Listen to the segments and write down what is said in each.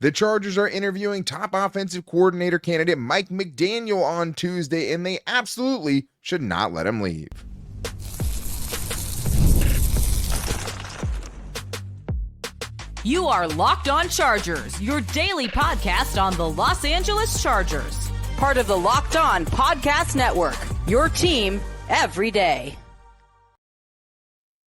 The Chargers are interviewing top offensive coordinator candidate Mike McDaniel on Tuesday, and they absolutely should not let him leave. You are Locked On Chargers, your daily podcast on the Los Angeles Chargers. Part of the Locked On Podcast Network, your team every day.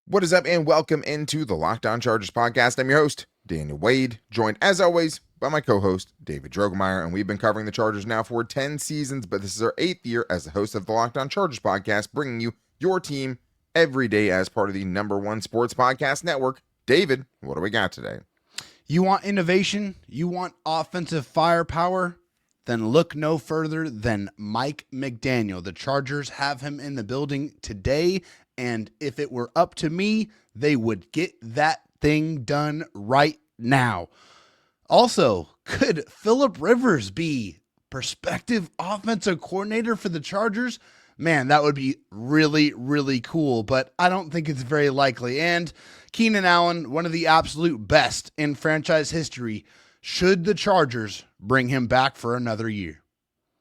What is up, and welcome into the Locked On Chargers podcast. I'm your host, Daniel Wade, joined as always by my co-host, David Droegemeier, and we've been covering the Chargers now for 10 seasons, but this is our 8th year as the host of the Locked On Chargers podcast, bringing you your team every day as part of the #1 sports podcast network. David, what do we got today? You want innovation? You want offensive firepower? Then look no further than Mike McDaniel. The Chargers have him in the building today, and if it were up to me, they would get that thing done right now. Also, could Phillip Rivers be prospective offensive coordinator for the Chargers? Man, that would be really, really cool, but I don't think it's very likely. And Keenan Allen, one of the absolute best in franchise history, should the Chargers bring him back for another year?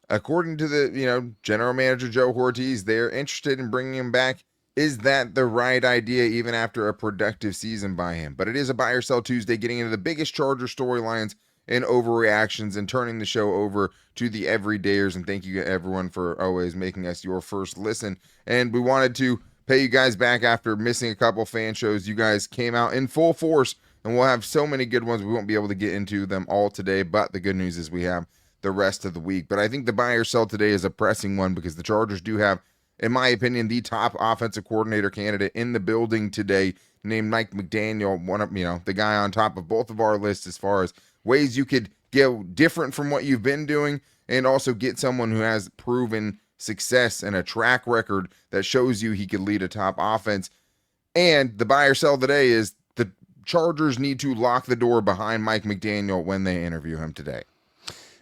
According to the, general manager Joe Ortiz, they're interested in bringing him back. Is that the right idea even after a productive season by him? But it is a buy or sell Tuesday, getting into the biggest Charger storylines and overreactions and turning the show over to the everydayers. And thank you everyone for always making us your first listen. And we wanted to pay you guys back after missing a couple fan shows. You guys came out in full force, and we'll have so many good ones. We won't be able to get into them all today, but the good news is we have the rest of the week. But I think the buy or sell today is a pressing one because the Chargers do have, in my opinion, the top offensive coordinator candidate in the building today, named Mike McDaniel, one of, the guy on top of both of our lists as far as ways you could go different from what you've been doing and also get someone who has proven success and a track record that shows you he could lead a top offense. And the buy or sell today is the Chargers need to lock the door behind Mike McDaniel when they interview him today.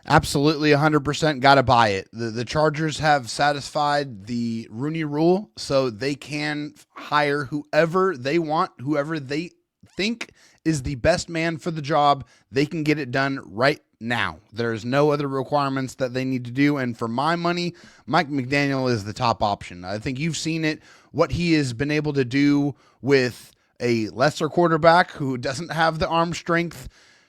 Absolutely, 100% got to buy it. The Chargers have satisfied the Rooney Rule, so they can hire whoever they want, whoever they think is the best man for the job. They can get it done right now. There's no other requirements that they need to do, and for my money, Mike McDaniel is the top option. I think you've seen it, what he has been able to do with a lesser quarterback who doesn't have the arm strength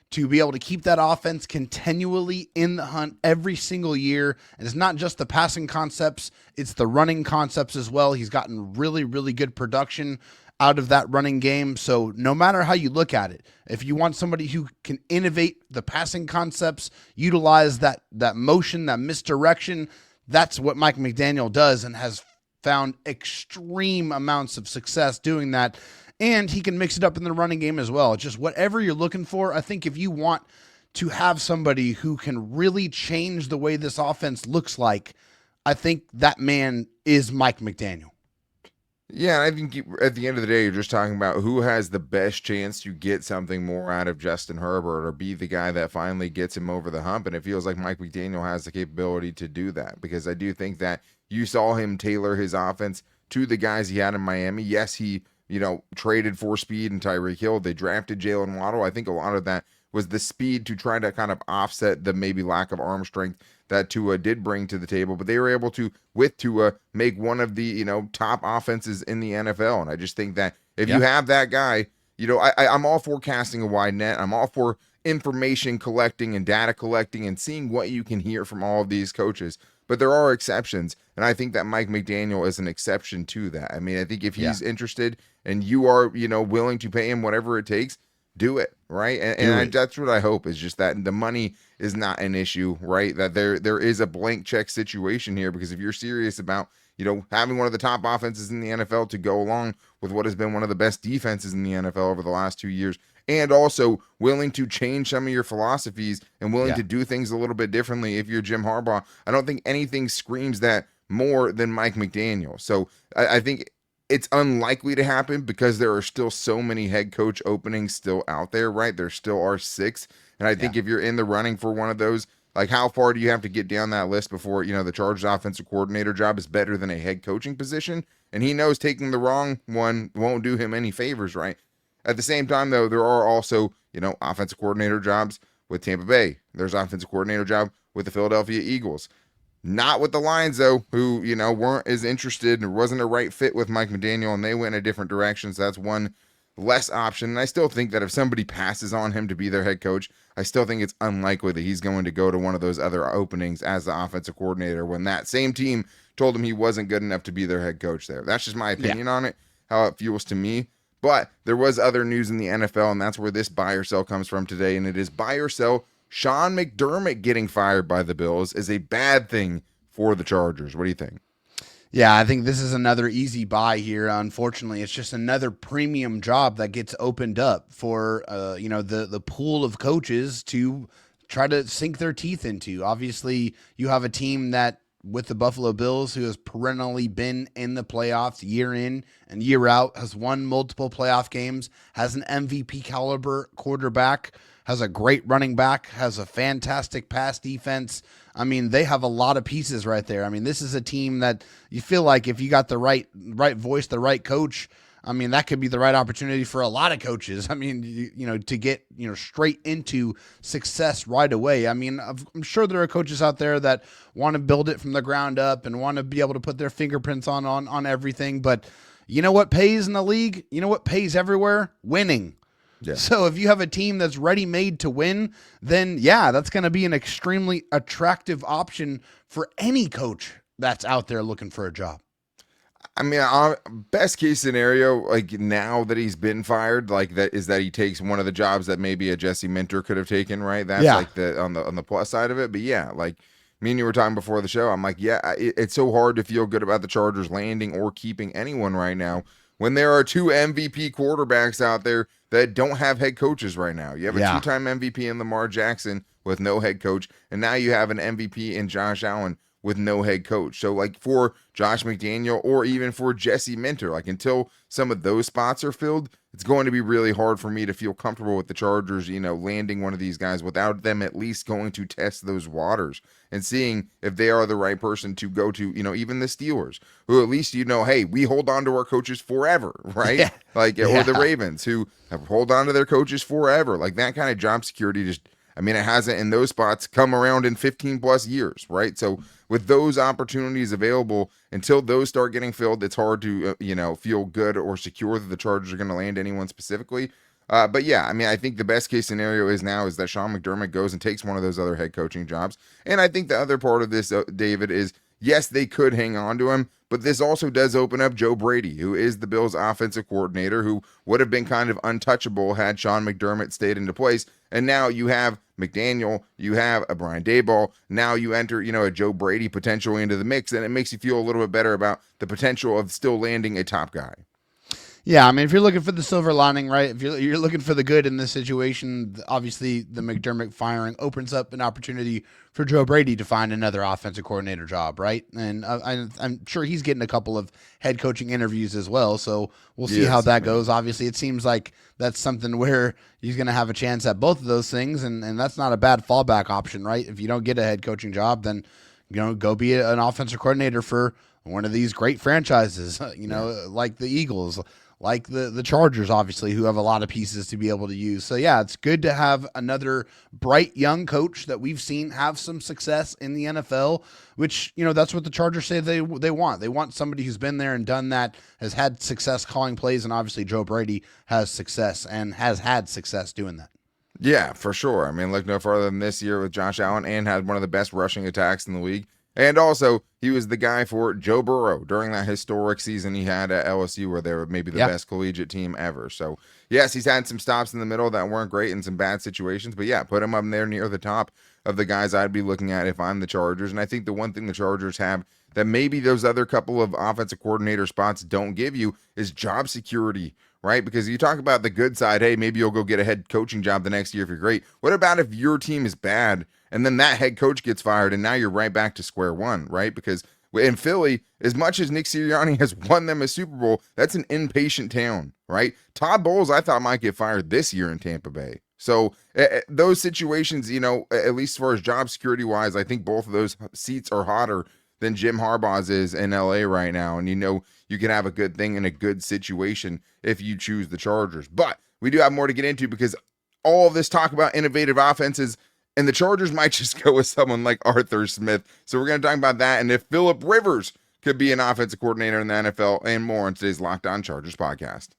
to be able to keep that offense continually in the hunt every single year. And it's not just the passing concepts, it's the running concepts as well. He's gotten really, really good production out of that running game. So no matter how you look at it, if you want somebody who can innovate the passing concepts, utilize that motion, that misdirection, that's what Mike McDaniel does and has found extreme amounts of success doing that. And he can mix it up in the running game as well. Just whatever you're looking for. I think if you want to have somebody who can really change the way this offense looks like, I think that man is Mike McDaniel. Yeah, I think at the end of the day, you're just talking about who has the best chance to get something more out of Justin Herbert or be the guy that finally gets him over the hump. And it feels like Mike McDaniel has the capability to do that because I do think that you saw him tailor his offense to the guys he had in Miami. Yes, he traded for speed and Tyreek Hill. They drafted Jalen Waddle. I think a lot of that was the speed to try to kind of offset the maybe lack of arm strength that Tua did bring to the table. But they were able to, with Tua, make one of the, top offenses in the NFL. And I just think that if you have that guy, I'm all for casting a wide net. I'm all for information collecting and data collecting and seeing what you can hear from all of these coaches. But there are exceptions, and I think that Mike McDaniel is an exception to that. I mean, I think if he's interested and you are, willing to pay him whatever it takes, do it, right? And that's what I hope is just that the money is not an issue, right? That there is a blank check situation here because if you're serious about, having one of the top offenses in the NFL to go along with what has been one of the best defenses in the NFL over the last 2 years, and also willing to change some of your philosophies and willing to do things a little bit differently if you're Jim Harbaugh. I don't think anything screams that more than Mike McDaniel. So I think it's unlikely to happen because there are still so many head coach openings still out there, right? There still are 6. And I think if you're in the running for one of those, like how far do you have to get down that list before, the Chargers offensive coordinator job is better than a head coaching position? And he knows taking the wrong one won't do him any favors, right? At the same time, though, there are also, offensive coordinator jobs with Tampa Bay. There's offensive coordinator job with the Philadelphia Eagles. Not with the Lions, though, who, weren't as interested or wasn't a right fit with Mike McDaniel, and they went in a different direction. So that's one less option. And I still think that if somebody passes on him to be their head coach, I still think it's unlikely that he's going to go to one of those other openings as the offensive coordinator when that same team told him he wasn't good enough to be their head coach there. That's just my opinion on it, how it feels to me. But there was other news in the NFL, and that's where this buy or sell comes from today, and it is buy or sell. Sean McDermott getting fired by the Bills is a bad thing for the Chargers. What do you think? Yeah, I think this is another easy buy here. Unfortunately, it's just another premium job that gets opened up for the pool of coaches to try to sink their teeth into. Obviously, you have a team that with the Buffalo Bills who has perennially been in the playoffs year in and year out, has won multiple playoff games, has an MVP caliber quarterback, has a great running back, has a fantastic pass defense. I mean, they have a lot of pieces right there. I mean, this is a team that you feel like if you got the right voice, the right coach, I mean, that could be the right opportunity for a lot of coaches. I mean, to get, straight into success right away. I mean, I'm sure there are coaches out there that want to build it from the ground up and want to be able to put their fingerprints on everything. But you know what pays in the league? You know what pays everywhere? Winning. Yeah. So if you have a team that's ready-made to win, then yeah, that's going to be an extremely attractive option for any coach that's out there looking for a job. I mean, best case scenario, like now that he's been fired, like that is that he takes one of the jobs that maybe a Jesse Minter could have taken, right? That's like the on the plus side of it. But yeah, like me and you were talking before the show, I'm like, yeah, it's so hard to feel good about the Chargers landing or keeping anyone right now when there are two MVP quarterbacks out there that don't have head coaches right now. You have a two-time MVP in Lamar Jackson with no head coach, and now you have an MVP in Josh Allen with no head coach. So like for Josh McDaniel or even for Jesse Minter, like until some of those spots are filled, it's going to be really hard for me to feel comfortable with the Chargers, landing one of these guys without them at least going to test those waters and seeing if they are the right person to go to, even the Steelers, who at least, hey, we hold on to our coaches forever, right? Yeah. Or the Ravens, who have hold on to their coaches forever. Like that kind of job security just, it hasn't in those spots come around in 15 plus years, right? So with those opportunities available, until those start getting filled, it's hard to, feel good or secure that the Chargers are going to land anyone specifically. But yeah, I think the best case scenario is that Sean McDermott goes and takes one of those other head coaching jobs. And I think the other part of this, David, is yes, they could hang on to him, but this also does open up Joe Brady, who is the Bills' offensive coordinator, who would have been kind of untouchable had Sean McDermott stayed into place. And now you have McDaniel, you have a Brian Daboll, now you enter, a Joe Brady potentially into the mix, and it makes you feel a little bit better about the potential of still landing a top guy. Yeah, if you're looking for the silver lining, right, if you're looking for the good in this situation, obviously the McDermott firing opens up an opportunity for Joe Brady to find another offensive coordinator job, right? And I'm sure he's getting a couple of head coaching interviews as well, so we'll see how that goes. Obviously, it seems like that's something where he's going to have a chance at both of those things, and that's not a bad fallback option, right? If you don't get a head coaching job, then go be an offensive coordinator for one of these great franchises, like the Eagles, like the Chargers, obviously, who have a lot of pieces to be able to use. So, yeah, it's good to have another bright young coach that we've seen have some success in the NFL, which, that's what the Chargers say they want. They want somebody who's been there and done that, has had success calling plays, and obviously Joe Brady has success and has had success doing that. Yeah, for sure. Look no further than this year with Josh Allen, and had one of the best rushing attacks in the league. And also, he was the guy for Joe Burrow during that historic season he had at LSU where they were maybe the best collegiate team ever. So, yes, he's had some stops in the middle that weren't great in some bad situations. But, yeah, put him up there near the top of the guys I'd be looking at if I'm the Chargers. And I think the one thing the Chargers have that maybe those other couple of offensive coordinator spots don't give you is job security, right? Because you talk about the good side, hey, maybe you'll go get a head coaching job the next year if you're great. What about if your team is bad and then that head coach gets fired and now you're right back to square one, right? Because in Philly, as much as Nick Sirianni has won them a Super Bowl, that's an impatient town, right? Todd Bowles, I thought, might get fired this year in Tampa Bay. So those situations, at least as far as job security wise, I think both of those seats are hotter than Jim Harbaugh's is in LA right now. And you can have a good thing in a good situation if you choose the Chargers. But we do have more to get into because all of this talk about innovative offenses, and the Chargers might just go with someone like Arthur Smith. So we're going to talk about that and if Phillip Rivers could be an offensive coordinator in the NFL and more on today's Locked On Chargers podcast.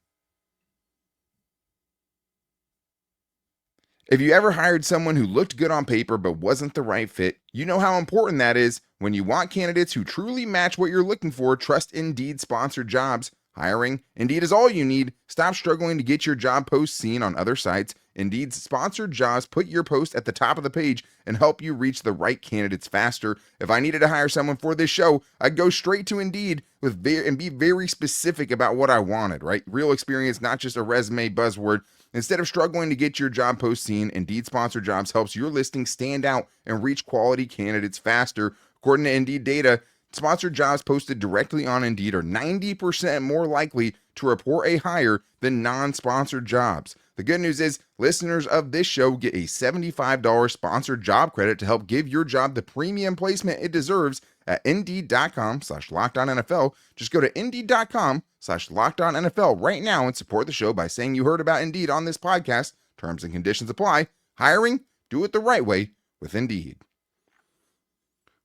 If you ever hired someone who looked good on paper but wasn't the right fit, you know how important that is. When you want candidates who truly match what you're looking for, trust Indeed sponsored jobs. Hiring Indeed is all you need. Stop struggling to get your job post seen on other sites. Indeed's sponsored jobs put your post at the top of the page and help you reach the right candidates faster. If I needed to hire someone for this show, I'd go straight to Indeed and be very specific about what I wanted, right? Real experience, not just a resume buzzword. Instead of struggling to get your job post seen, Indeed sponsored jobs helps your listing stand out and reach quality candidates faster. According to Indeed data, sponsored jobs posted directly on Indeed are 90% more likely to report a hire than non-sponsored jobs. The good news is listeners of this show get a $75 sponsored job credit to help give your job the premium placement it deserves at Indeed.com/LockedOnNFL. Just go to Indeed.com/LockedOnNFL right now and support the show by saying you heard about Indeed on this podcast. Terms and conditions apply. Hiring? Do it the right way with Indeed.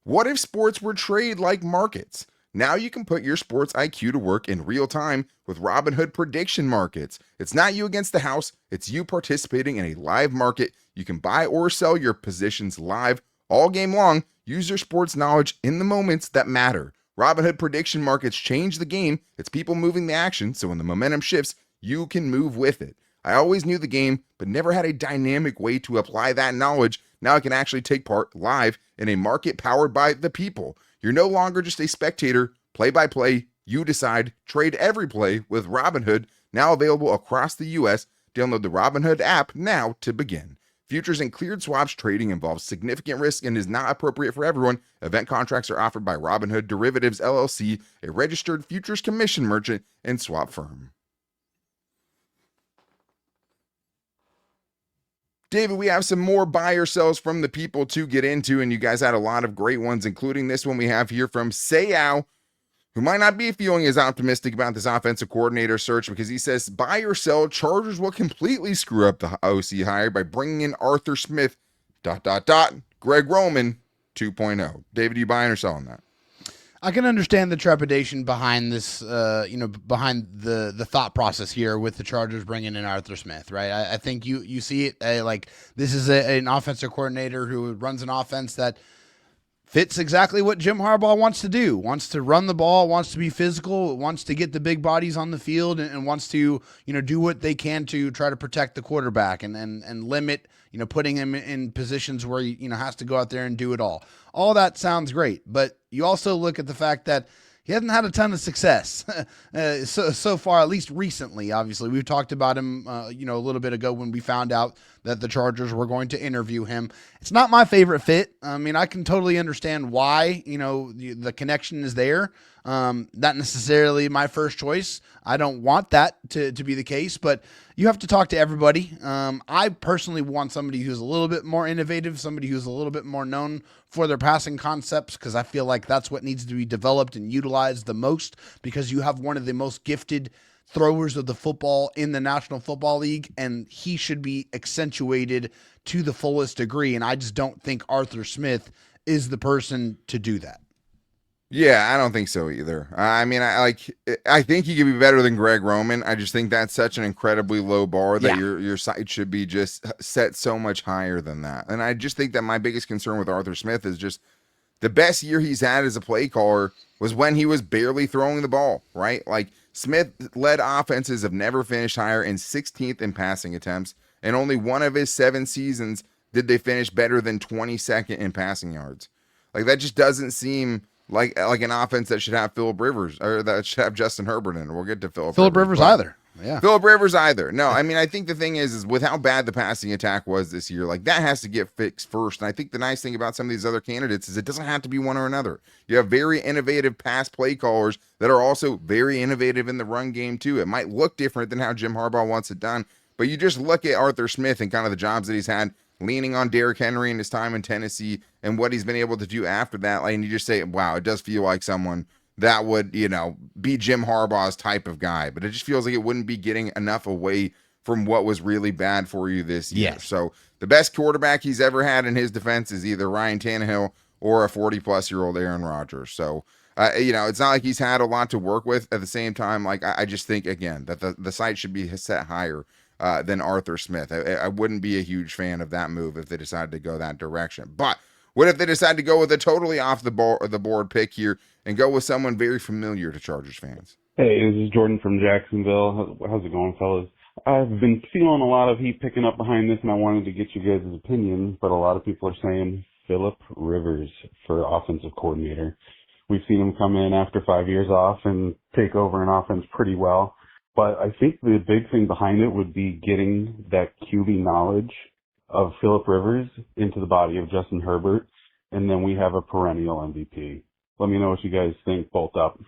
What if sports were traded like markets? Now you can put your sports IQ to work in real time with Robinhood prediction markets. It's not you against the house, it's you participating in a live market. You can buy or sell your positions live all game long. Use your sports knowledge in the moments that matter. Robinhood prediction markets change the game. It's people moving the action, so when the momentum shifts, you can move with it. I always knew the game, but never had a dynamic way to apply that knowledge. Now I can actually take part live in a market powered by the people. You're no longer just a spectator, play by play. You decide, trade every play with Robinhood, now available across the U.S. Download the Robinhood app now to begin. Futures and cleared swaps trading involves significant risk and is not appropriate for everyone. Event contracts are offered by Robinhood Derivatives LLC, a registered futures commission merchant and swap firm. David, we have some more buy or sells from the people to get into, and you guys had a lot of great ones, including this one we have here from Sayao, who might not be feeling as optimistic about this offensive coordinator search because he says, buy or sell, Chargers will completely screw up the OC hire by bringing in Arthur Smith, Greg Roman 2.0. David, are you buying or selling that? I can understand the trepidation behind this, behind the thought process here with the Chargers bringing in Arthur Smith, right? I think you see it like this is an offensive coordinator who runs an offense that fits exactly what Jim Harbaugh wants to do, wants to run the ball, wants to be physical, wants to get the big bodies on the field, and wants to, do what they can to try to protect the quarterback and limit, putting him in positions where he, has to go out there and do it all. All that sounds great, but you also look at the fact that he hasn't had a ton of success so far, at least recently. Obviously, we've talked about him, a little bit ago when we found out that the Chargers were going to interview him. It's not my favorite fit. I mean, I can totally understand why, the connection is there. Not necessarily my first choice. I don't want that to be the case, but you have to talk to everybody. I personally want somebody who's a little bit more innovative, somebody who's a little bit more known for their passing concepts, because I feel like that's what needs to be developed and utilized the most, because you have one of the most gifted throwers of the football in the National Football League, and he should be accentuated to the fullest degree. And I just don't think Arthur Smith is the person to do that. Yeah, I don't think so either. I mean, I think he could be better than Greg Roman. I just think that's such an incredibly low bar that your site should be just set so much higher than that. And I just think that my biggest concern with Arthur Smith is just the best year he's had as a play caller was when he was barely throwing the ball, right? Like, Smith-led offenses have never finished higher in 16th in passing attempts, and only one of his 7 seasons did they finish better than 22nd in passing yards. Like, that just doesn't seem like an offense that should have Phillip Rivers, or that should have Justin Herbert in it. We'll get to Phillip Rivers either. Yeah. Phillip Rivers either. No, I mean, I think the thing is with how bad the passing attack was this year, like, that has to get fixed first. And I think the nice thing about some of these other candidates is it doesn't have to be one or another. You have very innovative pass play callers that are also very innovative in the run game too. It might look different than how Jim Harbaugh wants it done, but you just look at Arthur Smith and kind of the jobs that he's had, leaning on Derrick Henry in his time in Tennessee and what he's been able to do after that. Like, and you just say, wow, it does feel like someone that would, be Jim Harbaugh's type of guy, but it just feels like it wouldn't be getting enough away from what was really bad for you this year. Yes. So the best quarterback he's ever had in his defense is either Ryan Tannehill or a 40-plus-year-old Aaron Rodgers. So, it's not like he's had a lot to work with. At the same time, like I just think, again, that the site should be set higher than Arthur Smith. I wouldn't be a huge fan of that move if they decided to go that direction. But what if they decide to go with a totally off the board pick here and go with someone very familiar to Chargers fans? Hey, this is Jordan from Jacksonville. How's it going, fellas? I've been feeling a lot of heat picking up behind this, and I wanted to get you guys' opinion, but a lot of people are saying Phillip Rivers for offensive coordinator. We've seen him come in after 5 years off and take over an offense pretty well, but I think the big thing behind it would be getting that QB knowledge of Phillip Rivers into the body of Justin Herbert, and then we have a perennial MVP. Let me know what you guys think. Bolt up.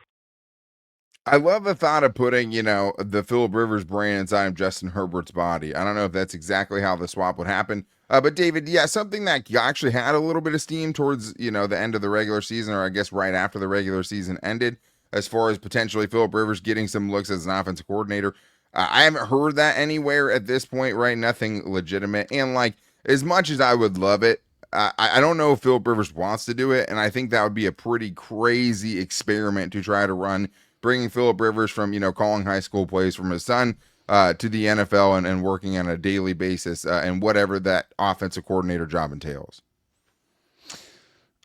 I love the thought of putting, the Phillip Rivers brain inside of Justin Herbert's body. I don't know if that's exactly how the swap would happen. But David, yeah, something that actually had a little bit of steam towards, the end of the regular season, or I guess right after the regular season ended, as far as potentially Phillip Rivers getting some looks as an offensive coordinator. I haven't heard that anywhere at this point, right? Nothing legitimate. And like, as much as I would love it, I don't know if Phillip Rivers wants to do it. And I think that would be a pretty crazy experiment to try to run, bringing Phillip Rivers from, calling high school plays from his son to the NFL and working on a daily basis and whatever that offensive coordinator job entails.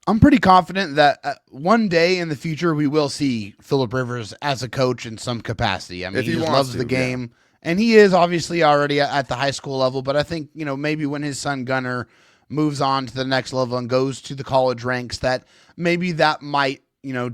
I'm pretty confident that one day in the future we will see Phillip Rivers as a coach in some capacity. I mean, he just loves the game, and he is obviously already at the high school level, but I think, maybe when his son Gunnar moves on to the next level and goes to the college ranks, that maybe that might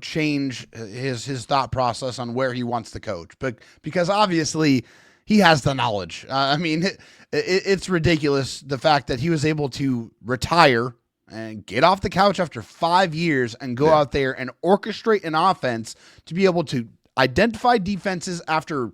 change his thought process on where he wants to coach. But because obviously he has the knowledge. I mean, it's ridiculous the fact that he was able to retire and get off the couch after 5 years and go out there and orchestrate an offense to be able to identify defenses after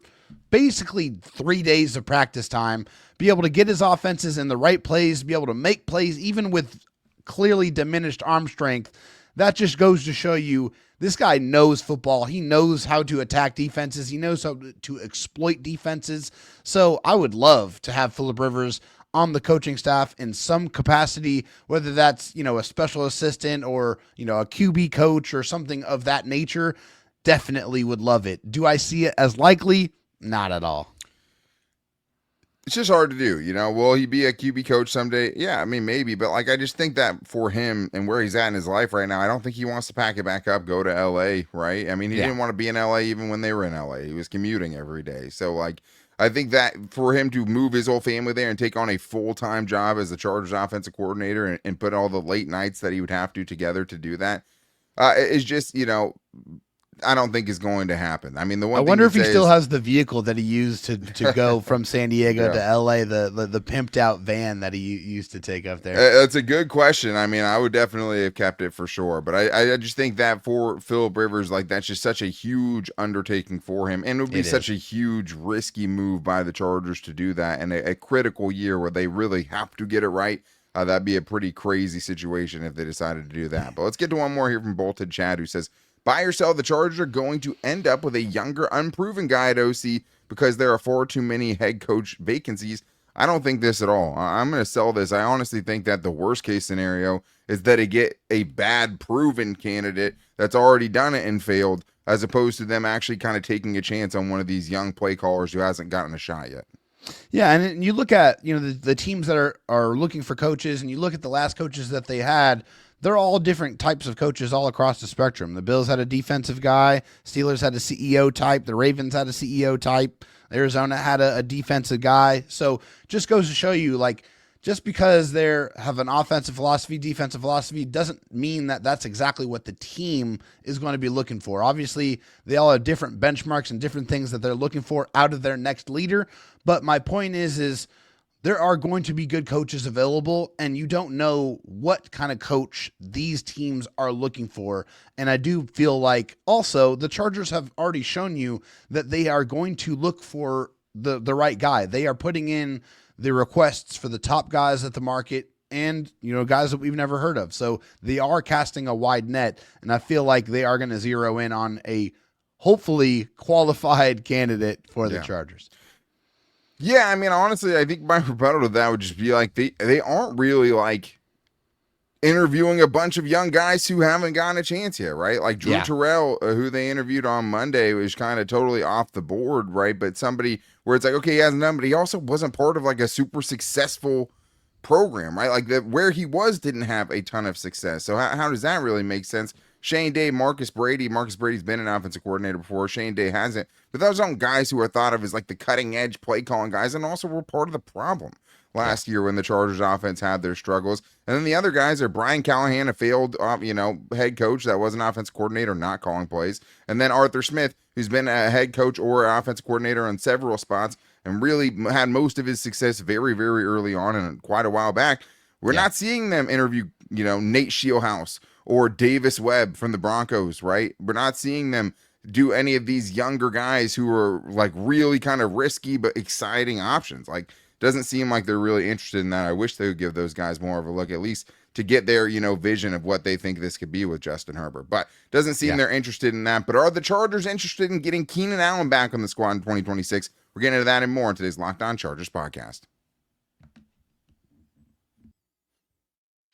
basically 3 days of practice time, be able to get his offenses in the right plays, be able to make plays even with clearly diminished arm strength. That just goes to show you this guy knows football. He knows how to attack defenses. He knows how to exploit defenses. So I would love to have Phillip Rivers on the coaching staff in some capacity, whether that's, a special assistant or, a QB coach or something of that nature. Definitely would love it. Do I see it as likely? Not at all. It's just hard to do, Will he be a QB coach someday? Yeah, I mean, maybe. But, I just think that for him and where he's at in his life right now, I don't think he wants to pack it back up, go to L.A., right? I mean, he didn't want to be in L.A. even when they were in L.A. He was commuting every day. So, I think that for him to move his whole family there and take on a full-time job as the Chargers offensive coordinator and put all the late nights that he would have to together to do that is just, I don't think is going to happen. I mean, the one I wonder if he still has the vehicle that he used to go from San Diego to LA, the pimped out van that he used to take up there. That's a good question. I mean, I would definitely have kept it for sure, but I just think that for Phillip Rivers, that's just such a huge undertaking for him, and it would be such a huge risky move by the Chargers to do that in a critical year where they really have to get it right. That'd be a pretty crazy situation if they decided to do that. But let's get to one more here from Bolted Chad, who says, buy or sell, the Chargers are going to end up with a younger, unproven guy at OC because there are far too many head coach vacancies. I don't think this at all. I'm going to sell this. I honestly think that the worst case scenario is that they get a bad proven candidate that's already done it and failed, as opposed to them actually kind of taking a chance on one of these young play callers who hasn't gotten a shot yet. Yeah, and you look at the teams that are looking for coaches, and you look at the last coaches that they had. They're all different types of coaches all across the spectrum. The Bills had a defensive guy. Steelers had a CEO type. The Ravens had a CEO type. Arizona had a defensive guy. So just goes to show you, just because they have an offensive philosophy, defensive philosophy, doesn't mean that that's exactly what the team is going to be looking for. Obviously, they all have different benchmarks and different things that they're looking for out of their next leader. But my point is there are going to be good coaches available, and you don't know what kind of coach these teams are looking for. And I do feel like also the Chargers have already shown you that they are going to look for the right guy. They are putting in the requests for the top guys at the market and, guys that we've never heard of. So they are casting a wide net, and I feel like they are going to zero in on a hopefully qualified candidate for the Chargers. Yeah, I mean, honestly, I think my rebuttal to that would just be like they aren't really like interviewing a bunch of young guys who haven't gotten a chance yet, right? Like Drew Yeah. Terrell, who they interviewed on Monday, was kind of totally off the board, right? But somebody where it's like, okay, he hasn't done, but he also wasn't part of like a super successful program, right? Like that where he was didn't have a ton of success. So how does that really make sense? Shane Day, Marcus Brady. Marcus Brady's been an offensive coordinator before. Shane Day hasn't. But those aren't guys who are thought of as like the cutting edge play calling guys, and also were part of the problem last year when the Chargers offense had their struggles. And then the other guys are Brian Callahan, a failed, head coach that was an offensive coordinator, not calling plays. And then Arthur Smith, who's been a head coach or an offensive coordinator on several spots and really had most of his success very, very early on and quite a while back. We're not seeing them interview, Nate Shieldhouse or Davis Webb from the Broncos, right? We're not seeing them do any of these younger guys who are like really kind of risky but exciting options. Like, doesn't seem like they're really interested in that. I wish they would give those guys more of a look, at least to get their, vision of what they think this could be with Justin Herbert. But doesn't seem they're interested in that. But are the Chargers interested in getting Keenan Allen back on the squad in 2026? We're getting into that and more in today's Locked On Chargers podcast.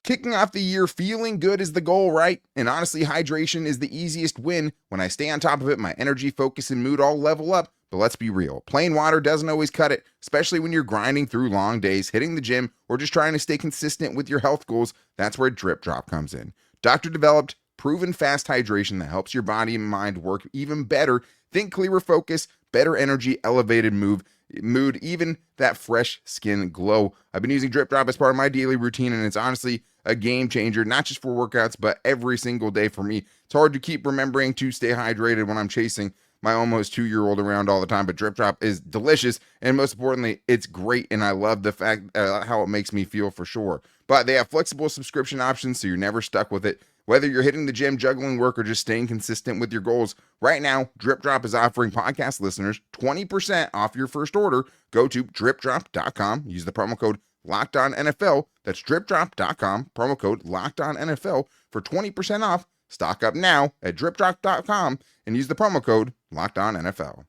Kicking off the year feeling good is the goal, right? And honestly, hydration is the easiest win. When I stay on top of it, my energy, focus, and mood all level up. But let's be real, plain water doesn't always cut it, especially when you're grinding through long days, hitting the gym, or just trying to stay consistent with your health goals. That's where Drip Drop comes in. Doctor-developed, proven fast hydration that helps your body and mind work even better. Think clearer focus, better energy, elevated mood, even that fresh skin glow. I've been using Drip Drop as part of my daily routine, and it's honestly a game changer, not just for workouts, but every single day for me. It's hard to keep remembering to stay hydrated when I'm chasing my almost 2-year-old around all the time, but Drip Drop is delicious, and most importantly, it's great, and I love the fact how it makes me feel for sure. But they have flexible subscription options, so you're never stuck with it. Whether you're hitting the gym, juggling work, or just staying consistent with your goals, right now, Drip Drop is offering podcast listeners 20% off your first order. Go to dripdrop.com, use the promo code LOCKEDONNFL. That's dripdrop.com, promo code LOCKEDONNFL for 20% off. Stock up now at dripdrop.com and use the promo code LOCKEDONNFL.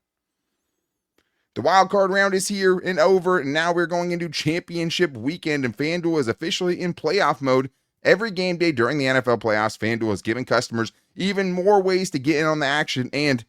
The wild card round is here and over, and now we're going into championship weekend, and FanDuel is officially in playoff mode. Every game day during the NFL playoffs, FanDuel is giving customers even more ways to get in on the action, and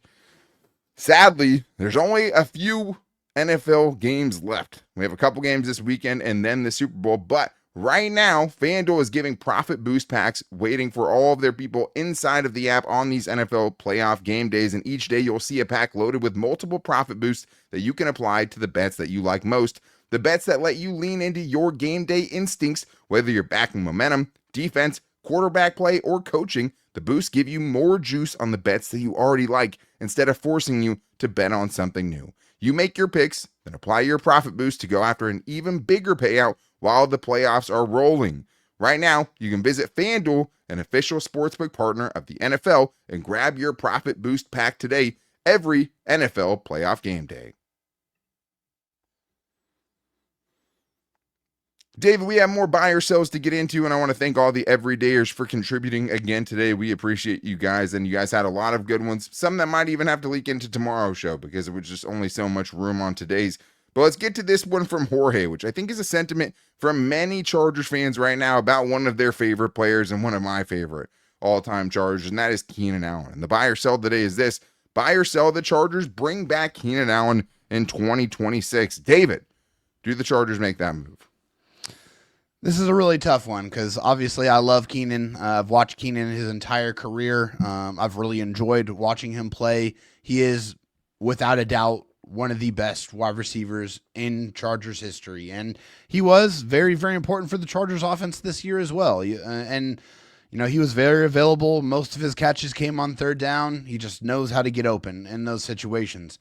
sadly, there's only a few NFL games left. We have a couple games this weekend and then the Super Bowl, but right now, FanDuel is giving profit boost packs, waiting for all of their people inside of the app on these NFL playoff game days. And each day you'll see a pack loaded with multiple profit boosts that you can apply to the bets that you like most. The bets that let you lean into your game day instincts, whether you're backing momentum, defense, quarterback play, or coaching. The boosts give you more juice on the bets that you already like instead of forcing you to bet on something new. You make your picks, then apply your profit boost to go after an even bigger payout while the playoffs are rolling. Right now, you can visit FanDuel, an official sportsbook partner of the NFL, and grab your profit boost pack today, every NFL playoff game day. David, we have more buy or sells to get into, and I want to thank all the everydayers for contributing again today. We appreciate you guys, and you guys had a lot of good ones, some that might even have to leak into tomorrow's show because it was just only so much room on today's. But let's get to this one from Jorge, which I think is a sentiment from many Chargers fans right now about one of their favorite players and one of my favorite all-time Chargers, and that is Keenan Allen. And the buy or sell today is this: buy or sell the Chargers bring back Keenan Allen in 2026. David, do the Chargers make that move? This is a really tough one because obviously I love Keenan. I've watched Keenan his entire career. I've really enjoyed watching him play. He is, without a doubt, one of the best wide receivers in Chargers history. And he was very, very important for the Chargers offense this year as well. And, he was very available. Most of his catches came on third down. He just knows how to get open in those situations.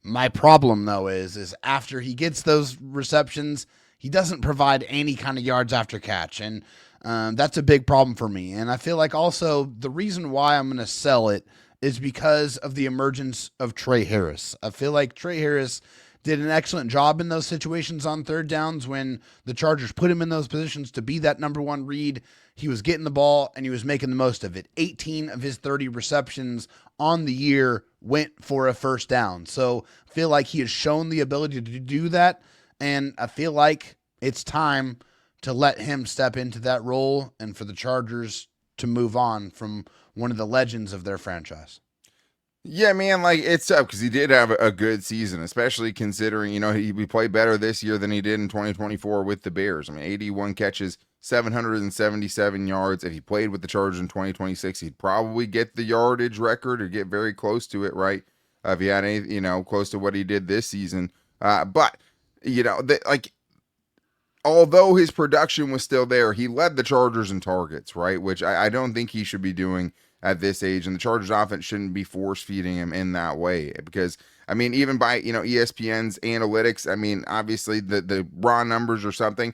My problem, though, is after he gets those receptions, he doesn't provide any kind of yards after catch. And that's a big problem for me. And I feel like also the reason why I'm going to sell it is because of the emergence of Trey Harris. I feel like Trey Harris did an excellent job in those situations on third downs when the Chargers put him in those positions to be that number one read. He was getting the ball and he was making the most of it. 18 of his 30 receptions on the year went for a first down. So I feel like he has shown the ability to do that. And I feel like it's time to let him step into that role and for the Chargers to move on from one of the legends of their franchise. Yeah, man, like it's tough because he did have a good season, especially considering, he played better this year than he did in 2024 with the Bears. I mean, 81 catches, 777 yards. If he played with the Chargers in 2026, he'd probably get the yardage record or get very close to it, right? If he had any, close to what he did this season. But, although his production was still there, he led the Chargers in targets, right? Which I don't think he should be doing at this age, and the Chargers offense shouldn't be force feeding him in that way because, even by, ESPN's analytics, obviously the raw numbers or something,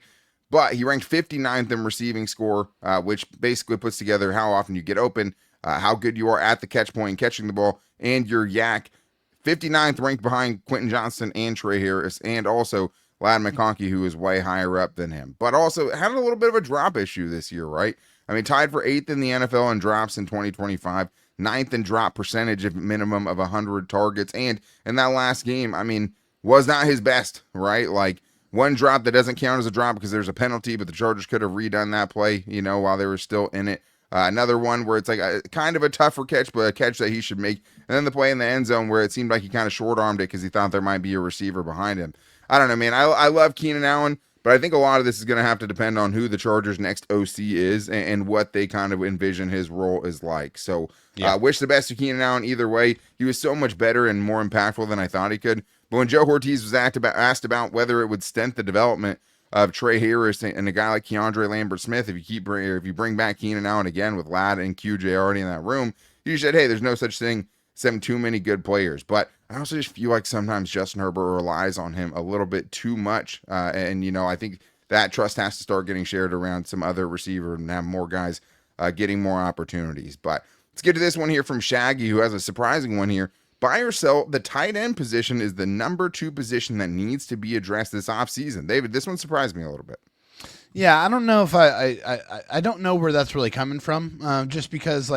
but he ranked 59th in receiving score, which basically puts together how often you get open, how good you are at the catch point, catching the ball, and your yak. 59th ranked behind Quentin Johnston and Trey Harris, and also Ladd McConkey, who is way higher up than him, but also had a little bit of a drop issue this year, right? Tied for 8th in the NFL in drops in 2025, 9th in drop percentage of minimum of 100 targets. And in that last game, was not his best, right? Like one drop that doesn't count as a drop because there's a penalty, but the Chargers could have redone that play, while they were still in it. Another one where it's like a kind of a tougher catch, but a catch that he should make. And then the play in the end zone where it seemed like he kind of short-armed it because he thought there might be a receiver behind him. I don't know, man. I love Keenan Allen. But I think a lot of this is going to have to depend on who the Chargers' next OC is and what they kind of envision his role is like. So wish the best to Keenan Allen either way. He was so much better and more impactful than I thought he could. But when Joe Ortiz was asked about whether it would stunt the development of Trey Harris and a guy like Keandre Lambert-Smith, if you bring back Keenan Allen again with Ladd and QJ already in that room, you said, hey, there's no such thing. Too many good players. But I also just feel like sometimes Justin Herbert relies on him a little bit too much. And I think that trust has to start getting shared around some other receiver and have more guys getting more opportunities. But let's get to this one here from Shaggy, who has a surprising one here. Buy or sell, the tight end position is the number 2 position that needs to be addressed this offseason. David, this one surprised me a little bit. Yeah, I don't know if I don't know where that's really coming from. Just because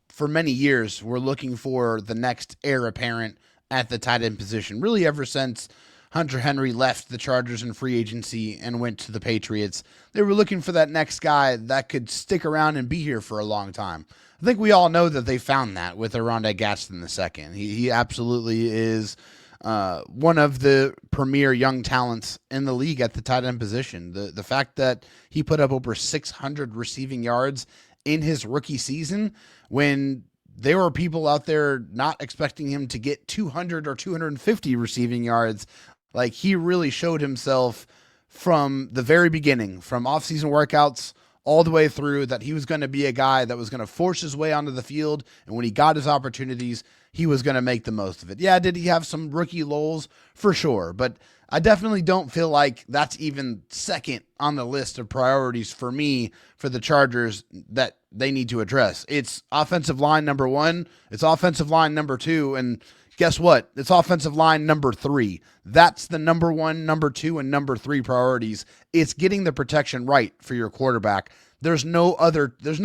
for many years, we're looking for the next heir apparent at the tight end position. Really, ever since Hunter Henry left the Chargers in free agency and went to the Patriots, they were looking for that next guy that could stick around and be here for a long time. I think we all know that they found that with Oronde Gadsden II. He absolutely is one of the premier young talents in the league at the tight end position. The fact that he put up over 600 receiving yards in his rookie season when there were people out there not expecting him to get 200 or 250 receiving yards. Like, he really showed himself from the very beginning, from offseason workouts all the way through, that he was going to be a guy that was going to force his way onto the field. And when he got his opportunities, he was going to make the most of it. Yeah, did he have some rookie lulls? For sure. But I definitely don't feel like that's even second on the list of priorities for me for the Chargers that they need to address. It's offensive line number 1. It's offensive line number 2. And guess what? It's offensive line number 3. That's the number 1, number 2, and number 3 priorities. It's getting the protection right for your quarterback. There's no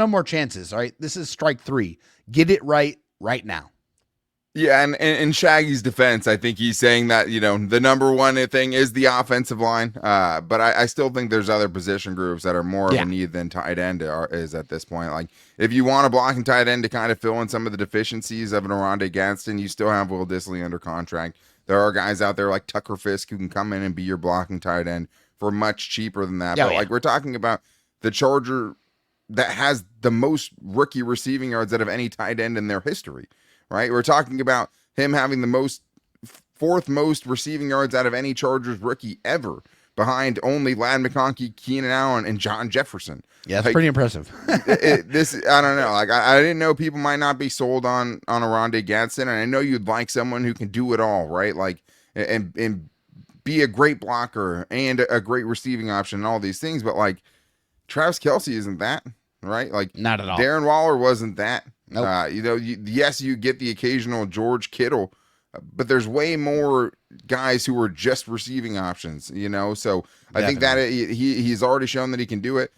more chances, all right? This is strike 3. Get it right now. Yeah, and in Shaggy's defense, I think he's saying that, the number 1 thing is the offensive line. But I still think there's other position groups that are more of a need than tight end is at this point. Like, if you want a blocking tight end to kind of fill in some of the deficiencies of an Oronde Gadsden, you still have Will Dissly under contract. There are guys out there like Tucker Fisk who can come in and be your blocking tight end for much cheaper than that. But we're talking about the Charger that has the most rookie receiving yards out of any tight end in their history. Right, we're talking about him having the 4th most receiving yards out of any Chargers rookie ever, behind only Ladd McConkey, Keenan Allen, and John Jefferson. Yeah, it's pretty impressive. I don't know. Like, I didn't know people might not be sold on Oronde Gadsden, and I know you'd like someone who can do it all, right? Like, and be a great blocker and a great receiving option and all these things. But like, Travis Kelce isn't that, right? Like, not at all. Darren Waller wasn't that. Nope. Yes, you get the occasional George Kittle, but there's way more guys who are just receiving options, So I think that he's already shown that he can do it.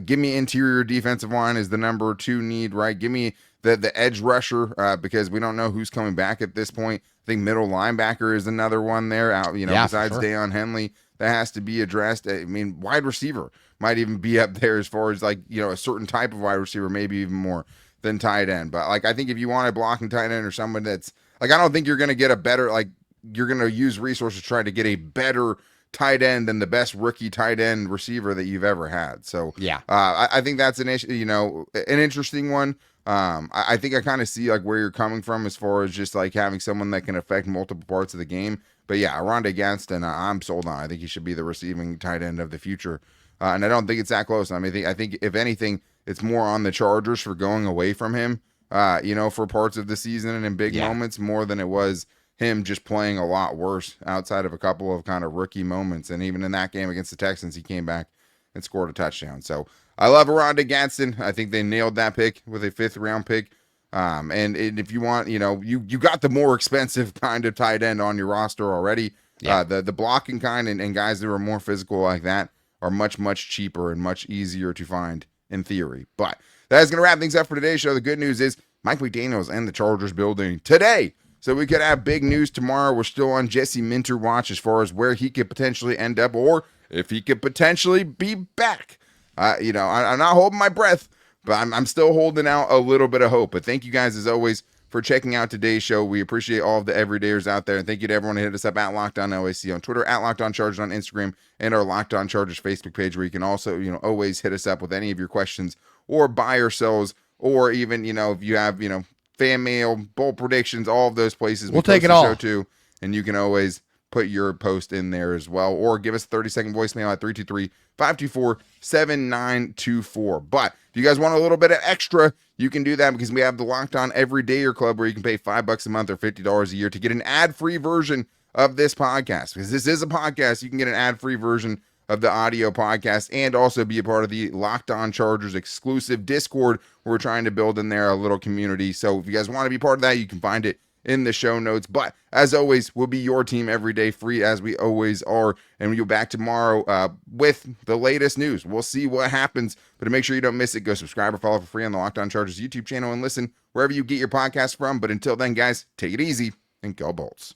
Give me interior defensive line is the number 2 need, right? Give me the edge rusher because we don't know who's coming back at this point. I think middle linebacker is another one there. Besides Deion Henley, that has to be addressed. I mean, wide receiver might even be up there as far as like, a certain type of wide receiver, maybe even more than tight end. But like, I think if you want a blocking tight end or someone that's like, I don't think you're going to get a better, like, you're going to use resources trying to get a better tight end than the best rookie tight end receiver that you've ever had. So Yeah. I think that's an issue, an interesting one. I think I kind of see like where you're coming from as far as just like having someone that can affect multiple parts of the game. But yeah, Rondé Gaston, I'm sold on. I think he should be the receiving tight end of the future. And I don't think it's that close. I mean, I think if anything, it's more on the Chargers for going away from him, for parts of the season and in big moments more than it was him just playing a lot worse outside of a couple of kind of rookie moments. And even in that game against the Texans, he came back and scored a touchdown. So I love Rondé Gaston. I think they nailed that pick with a 5th round pick. And if you want, you got the more expensive kind of tight end on your roster already. Yeah. The blocking kind and guys that are more physical like that are much, much cheaper and much easier to find in theory. But that is going to wrap things up for today's show. The good news is Mike McDaniel's in the Chargers building today. So we could have big news tomorrow. We're still on Jesse Minter watch as far as where he could potentially end up or if he could potentially be back. I'm not holding my breath, but I'm still holding out a little bit of hope. But thank you guys, as always, for checking out today's show. We appreciate all of the everydayers out there. And thank you to everyone who hit us up at Locked On LAC on Twitter, at Locked On Chargers on Instagram, and our Locked On Chargers Facebook page, where you can also, always hit us up with any of your questions or buy or sells, or even, if you have, fan mail, bold predictions, all of those places. We'll take it all. Show too, and you can always put your post in there as well, or give us a 30-second voicemail at 323-524-7924. But if you guys want a little bit of extra, you can do that because we have the Locked On Everydayer Club, where you can pay $5 a month or $50 a year to get an ad-free version of this podcast. Because this is a podcast, you can get an ad-free version of the audio podcast and also be a part of the Locked On Chargers exclusive Discord. We're trying to build in there a little community. So if you guys want to be part of that, you can find it in the show notes. But as always, we'll be your team every day, free as we always are. And we'll be back tomorrow with the latest news. We'll see what happens. But to make sure you don't miss it, go subscribe or follow for free on the Locked On Chargers YouTube channel and listen wherever you get your podcast from. But until then, guys, take it easy and go Bolts.